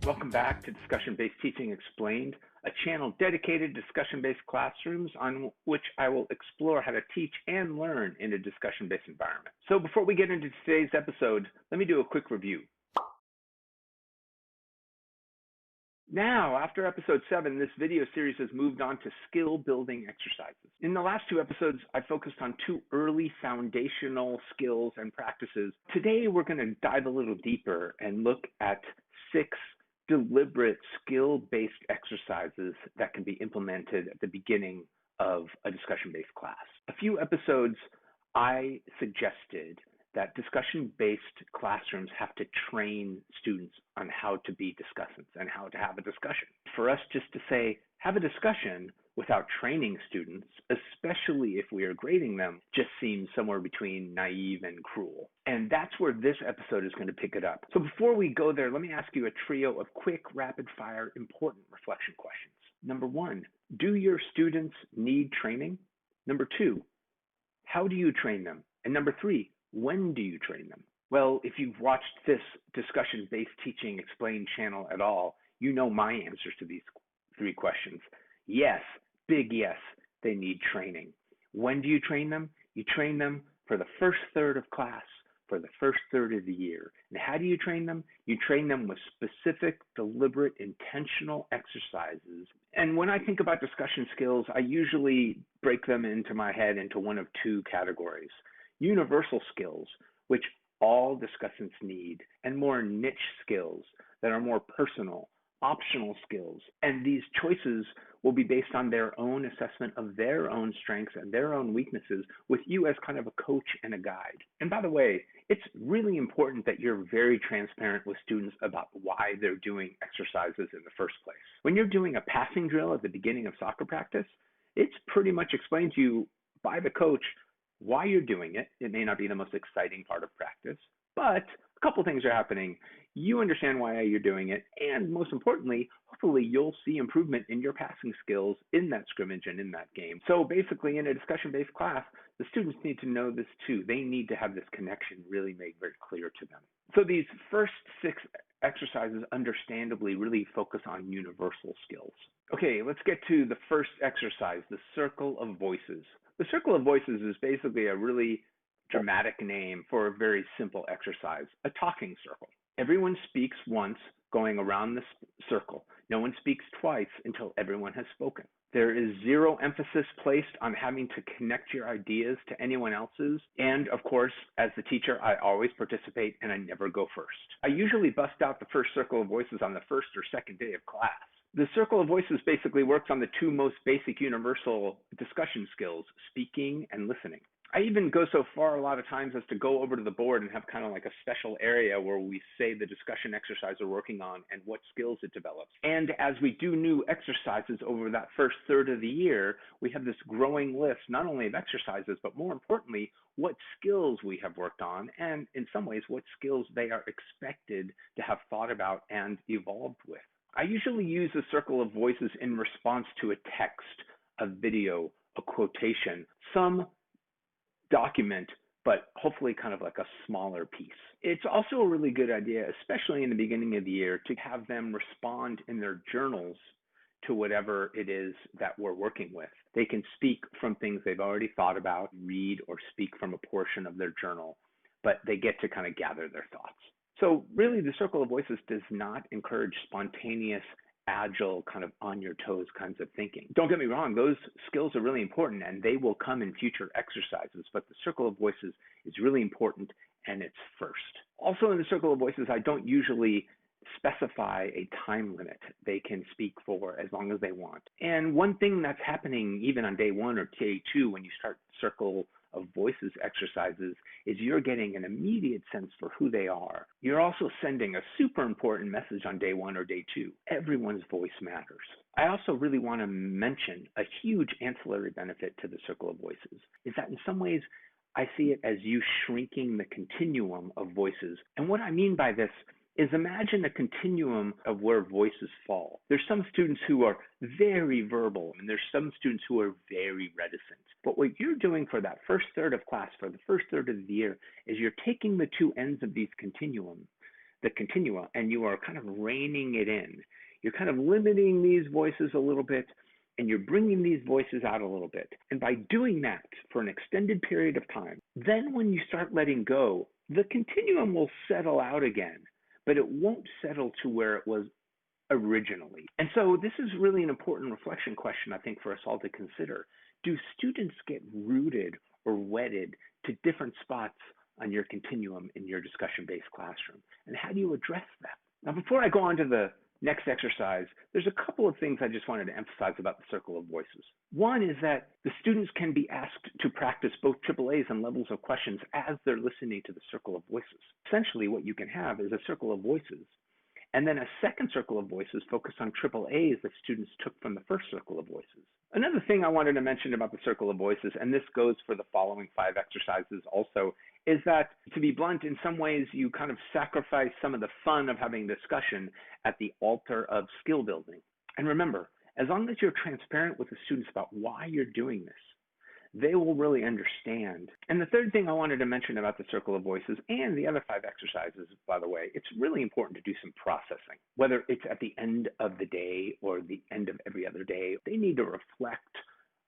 Welcome back to Discussion-Based Teaching Explained, a channel dedicated to discussion-based classrooms on which I will explore how to teach and learn in a discussion-based environment. So before we get into today's episode, let me do a quick review. Now, after episode 7, this video series has moved on to skill building exercises. In the last 2 episodes, I focused on 2 early foundational skills and practices. Today, we're going to dive a little deeper and look at 6 deliberate skill-based exercises that can be implemented at the beginning of a discussion-based class. A few episodes, I suggested that discussion-based classrooms have to train students on how to be discussants and how to have a discussion. For us just to say, have a discussion without training students, especially if we are grading them, just seems somewhere between naive and cruel. And that's where this episode is going to pick it up. So before we go there, let me ask you a trio of quick, rapid-fire, important reflection questions. Number 1, do your students need training? Number 2, how do you train them? And number 3, when do you train them? Well, if you've watched this Discussion-Based Teaching Explained channel at all, you know my answers to these 3 questions. Yes, big yes, they need training. When do you train them? You train them for the first third of class, for the first third of the year. And how do you train them? You train them with specific, deliberate, intentional exercises. And when I think about discussion skills, I usually break them into my head into one of 2 categories. Universal skills, which all discussants need, and more niche skills that are more personal, optional skills. And these choices will be based on their own assessment of their own strengths and their own weaknesses, with you as kind of a coach and a guide. And by the way, it's really important that you're very transparent with students about why they're doing exercises in the first place. When you're doing a passing drill at the beginning of soccer practice, it's pretty much explained to you by the coach why you're doing it. It may not be the most exciting part of practice, but a couple things are happening. You understand why you're doing it, and most importantly, hopefully you'll see improvement in your passing skills in that scrimmage and in that game. So basically, in a discussion-based class, the students need to know this too. They need to have this connection really made very clear to them. So these first 6 exercises understandably really focus on universal skills. Okay, let's get to the first exercise, the circle of voices. The circle of voices is basically a really dramatic name for a very simple exercise, a talking circle. Everyone speaks once going around the circle. No one speaks twice until everyone has spoken. There is 0 emphasis placed on having to connect your ideas to anyone else's. And of course, as the teacher, I always participate and I never go first. I usually bust out the first circle of voices on the first or second day of class. The circle of voices basically works on the 2 most basic universal discussion skills, speaking and listening. I even go so far a lot of times as to go over to the board and have kind of like a special area where we say the discussion exercise we're working on and what skills it develops. And as we do new exercises over that first third of the year, we have this growing list, not only of exercises, but more importantly, what skills we have worked on, and in some ways, what skills they are expected to have thought about and evolved with. I usually use the circle of voices in response to a text, a video, a quotation, some document, but hopefully kind of like a smaller piece. It's also a really good idea, especially in the beginning of the year, to have them respond in their journals to whatever it is that we're working with. They can speak from things they've already thought about, read or speak from a portion of their journal, but they get to kind of gather their thoughts. So really, the circle of voices does not encourage spontaneous, agile, kind of on your toes kinds of thinking. Don't get me wrong, those skills are really important and they will come in future exercises, but the circle of voices is really important and it's first. Also in the circle of voices, I don't usually specify a time limit. They can speak for as long as they want. And one thing that's happening even on day 1 or day 2 when you start circle of voices exercises is you're getting an immediate sense for who they are. You're also sending a super important message on day 1 or day 2. Everyone's voice matters. I also really want to mention a huge ancillary benefit to the circle of voices is that in some ways I see it as you shrinking the continuum of voices. And what I mean by this is imagine a continuum of where voices fall. There's some students who are very verbal, and there's some students who are very reticent. But what you're doing for that first third of class, for the first third of the year, is you're taking the 2 ends of these continuums, the continua and you are kind of reining it in. You're kind of limiting these voices a little bit and you're bringing these voices out a little bit. And by doing that for an extended period of time, then when you start letting go, the continuum will settle out again, but it won't settle to where it was originally. And so this is really an important reflection question, I think, for us all to consider. Do students get rooted or wedded to different spots on your continuum in your discussion-based classroom? And how do you address that? Now, before I go on to the next exercise, there's a couple of things I just wanted to emphasize about the circle of voices. One is that the students can be asked to practice both AAAs and levels of questions as they're listening to the circle of voices. Essentially, what you can have is a circle of voices, and then a second circle of voices focused on AAAs that students took from the first circle of voices. Another thing I wanted to mention about the circle of voices, and this goes for the following 5 exercises also, is that, to be blunt, in some ways you kind of sacrifice some of the fun of having discussion at the altar of skill building. And remember, as long as you're transparent with the students about why you're doing this, they will really understand. And the third thing I wanted to mention about the circle of voices and the other 5 exercises, by the way, it's really important to do some processing. Whether it's at the end of the day or the end of every other day, they need to reflect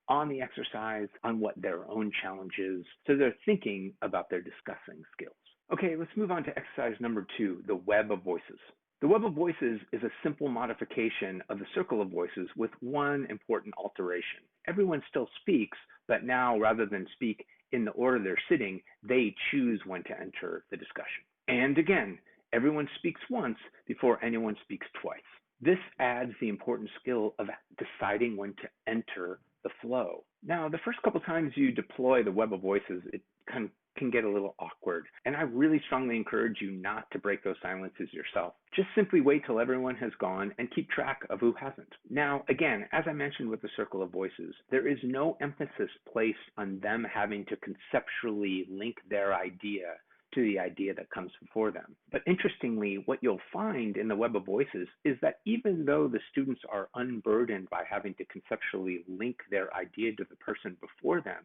on the exercise, on what their own challenge is, so they're thinking about their discussing skills. Okay, let's move on to exercise number 2, the web of voices. The web of voices is a simple modification of the circle of voices with one important alteration. Everyone still speaks, but now rather than speak in the order they're sitting, they choose when to enter the discussion. And again, everyone speaks once before anyone speaks twice. This adds the important skill of deciding when to enter the flow. Now, the first couple times you deploy the web of voices, it can get a little awkward. And I really strongly encourage you not to break those silences yourself. Just simply wait till everyone has gone and keep track of who hasn't. Now, again, as I mentioned with the circle of voices, there is no emphasis placed on them having to conceptually link their idea to the idea that comes before them. But interestingly, what you'll find in the web of voices is that even though the students are unburdened by having to conceptually link their idea to the person before them,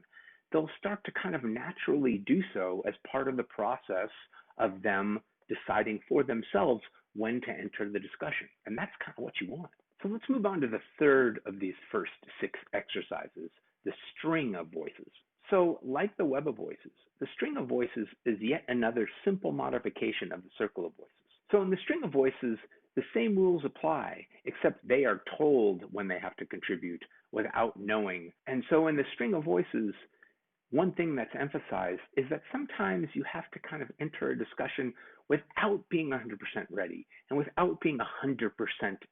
they'll start to kind of naturally do so as part of the process of them deciding for themselves when to enter the discussion. And that's kind of what you want. So let's move on to the third of these first 6 exercises, the string of voices. So like the web of voices, the string of voices is yet another simple modification of the circle of voices. So in the string of voices, the same rules apply, except they are told when they have to contribute without knowing. And so in the string of voices, one thing that's emphasized is that sometimes you have to kind of enter a discussion without being 100% ready and without being 100%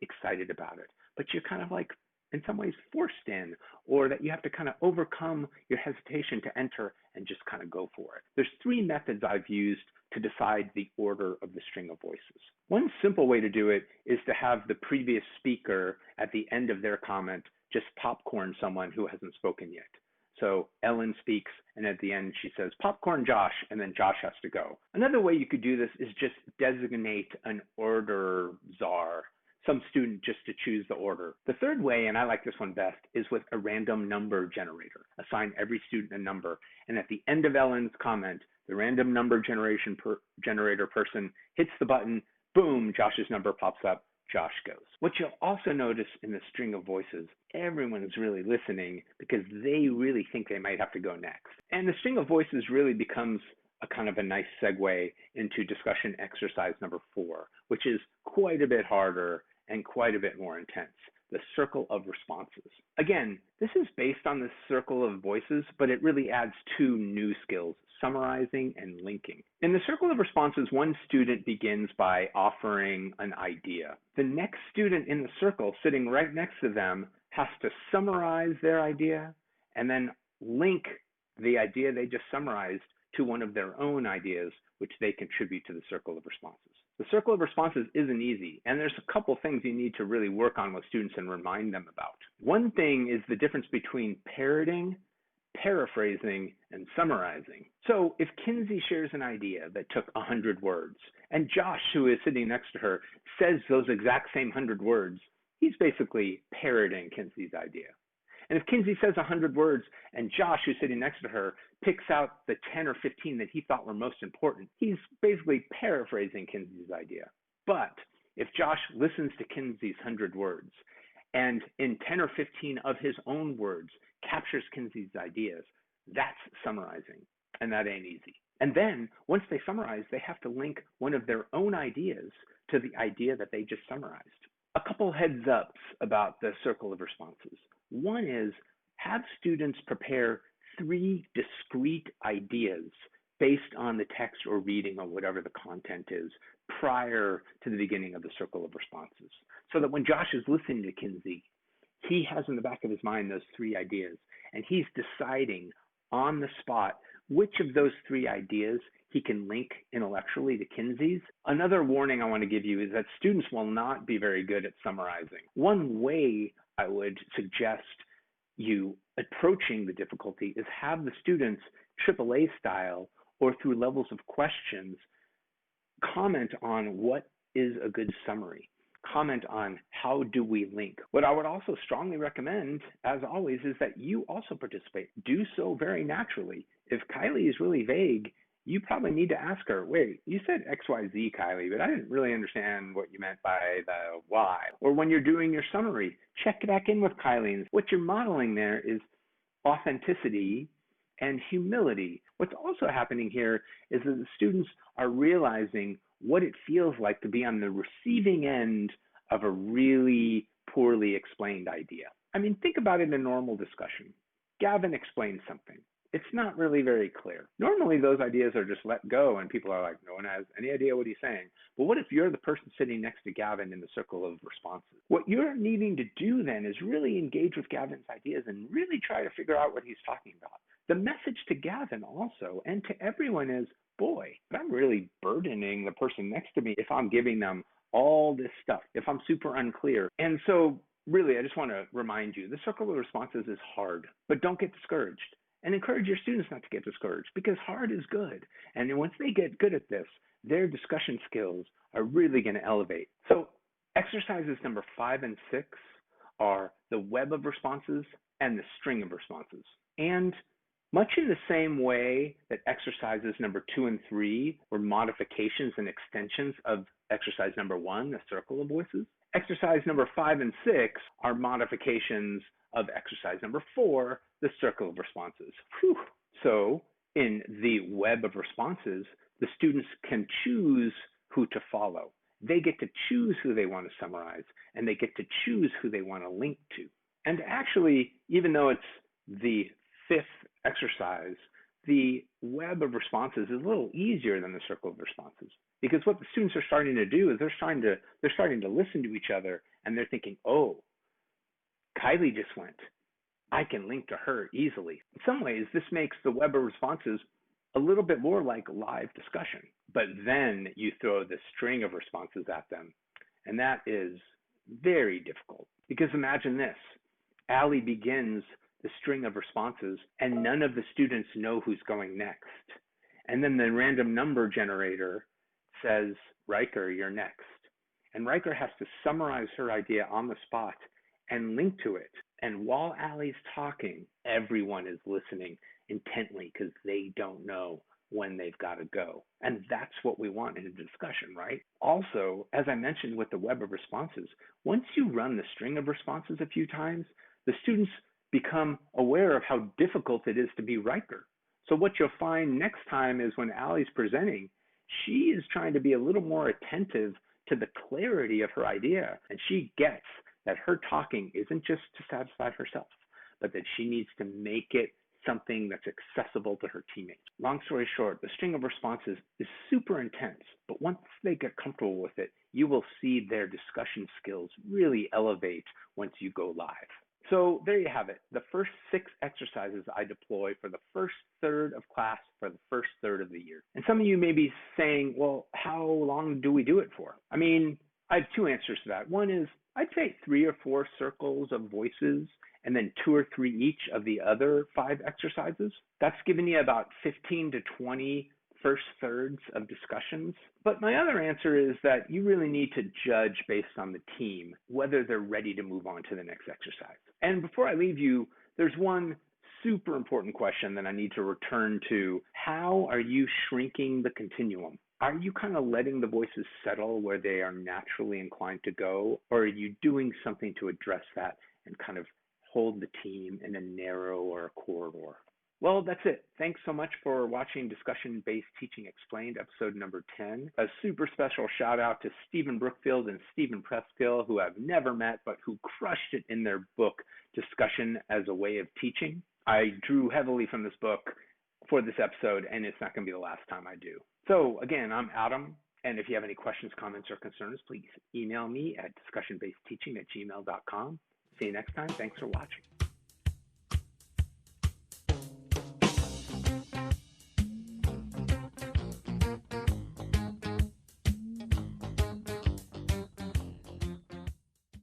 excited about it. But you're kind of like, in some ways, forced in, or that you have to kind of overcome your hesitation to enter and just kind of go for it. There's 3 methods I've used to decide the order of the string of voices. One simple way to do it is to have the previous speaker at the end of their comment just popcorn someone who hasn't spoken yet. So Ellen speaks, and at the end she says, popcorn Josh, and then Josh has to go. Another way you could do this is just designate an order czar, some student just to choose the order. The third way, and I like this one best, is with a random number generator. Assign every student a number, and at the end of Ellen's comment, the random number generator person hits the button, boom, Josh's number pops up, Josh goes. What you'll also notice in the string of voices, everyone's really listening because they really think they might have to go next. And the string of voices really becomes a kind of a nice segue into discussion exercise number 4, which is quite a bit harder and quite a bit more intense, the circle of responses. Again, this is based on the circle of voices, but it really adds 2 new skills, summarizing and linking. In the circle of responses, one student begins by offering an idea. The next student in the circle, sitting right next to them, has to summarize their idea and then link the idea they just summarized to one of their own ideas, which they contribute to the circle of responses. The circle of responses isn't easy, and there's a couple things you need to really work on with students and remind them about. One thing is the difference between parroting, paraphrasing, and summarizing. So if Kinsey shares an idea that took 100 words, and Josh, who is sitting next to her, says those exact same 100 words, he's basically parroting Kinsey's idea. And if Kinsey says 100 words and Josh, who's sitting next to her, picks out the 10 or 15 that he thought were most important, he's basically paraphrasing Kinsey's idea. But if Josh listens to Kinsey's 100 words and in 10 or 15 of his own words captures Kinsey's ideas, that's summarizing, and that ain't easy. And then once they summarize, they have to link one of their own ideas to the idea that they just summarized. A couple heads ups about the circle of responses. One is have students prepare 3 discrete ideas based on the text or reading or whatever the content is prior to the beginning of the circle of responses. So that when Josh is listening to Kinsey, he has in the back of his mind those 3 ideas, and he's deciding on the spot which of those 3 ideas he can link intellectually to Kinsey's. Another warning I want to give you is that students will not be very good at summarizing. One way I would suggest you approaching the difficulty is have the students AAA style or through levels of questions comment on what is a good summary. Comment on how do we link. What I would also strongly recommend, as always, is that you also participate. Do so very naturally. If Kylie is really vague, you probably need to ask her, wait, you said XYZ, Kylie, but I didn't really understand what you meant by the Y. Or when you're doing your summary, check back in with Kylie. What you're modeling there is authenticity and humility. What's also happening here is that the students are realizing what it feels like to be on the receiving end of a really poorly explained idea. I mean, think about it in a normal discussion. Gavin explains something. It's not really very clear. Normally those ideas are just let go and people are like, no one has any idea what he's saying. But what if you're the person sitting next to Gavin in the circle of responses? What you're needing to do then is really engage with Gavin's ideas and really try to figure out what he's talking about. The message to Gavin also and to everyone is, boy, I'm really burdening the person next to me if I'm giving them all this stuff, if I'm super unclear. And so really, I just want to remind you, the circle of responses is hard, but don't get discouraged. And encourage your students not to get discouraged because hard is good. And once they get good at this, their discussion skills are really going to elevate. So exercises number 5 and 6 are the web of responses and the string of responses. And much in the same way that exercises number 2 and 3 were modifications and extensions of exercise number 1, the circle of voices, exercise number 5 and 6 are modifications of exercise number 4, the circle of responses. Whew. So in the web of responses, the students can choose who to follow. They get to choose who they want to summarize, and they get to choose who they want to link to. And actually, even though it's the 5th exercise, the web of responses is a little easier than the circle of responses, because what the students are starting to do is they're starting to listen to each other, and they're thinking, oh, Kylie just went. I can link to her easily. In some ways, this makes the web of responses a little bit more like live discussion, but then you throw the string of responses at them, and that is very difficult. Because imagine this, Allie begins the string of responses, and none of the students know who's going next. And then the random number generator says, Riker, you're next. And Riker has to summarize her idea on the spot and link to it. And while Allie's talking, everyone is listening intently because they don't know when they've got to go. And that's what we want in a discussion, right? Also, as I mentioned with the web of responses, once you run the string of responses a few times, the students become aware of how difficult it is to be Riker. So what you'll find next time is when Allie's presenting, she is trying to be a little more attentive to the clarity of her idea. And she gets that her talking isn't just to satisfy herself, but that she needs to make it something that's accessible to her teammates. Long story short, the string of responses is super intense, but once they get comfortable with it, you will see their discussion skills really elevate once you go live. So there you have it, the first 6 exercises I deploy for the first third of class for the first third of the year. And some of you may be saying, well, how long do we do it for? I mean, I have 2 answers to that. One is, I'd say 3 or 4 circles of voices and then 2 or 3 each of the other 5 exercises. That's giving you about 15 to 20 first thirds of discussions. But my other answer is that you really need to judge based on the team whether they're ready to move on to the next exercise. And before I leave you, there's one super important question that I need to return to. How are you shrinking the continuum? Are you kind of letting the voices settle where they are naturally inclined to go, or are you doing something to address that and kind of hold the team in a narrower corridor? Well, that's it. Thanks so much for watching Discussion-Based Teaching Explained, episode number 10. A super special shout out to Stephen Brookfield and Stephen Preskill, who I've never met, but who crushed it in their book, Discussion as a Way of Teaching. I drew heavily from this book for this episode, and it's not going to be the last time I do. So again, I'm Adam, and if you have any questions, comments, or concerns, please email me at discussionbasedteaching@gmail.com. See you next time. Thanks for watching.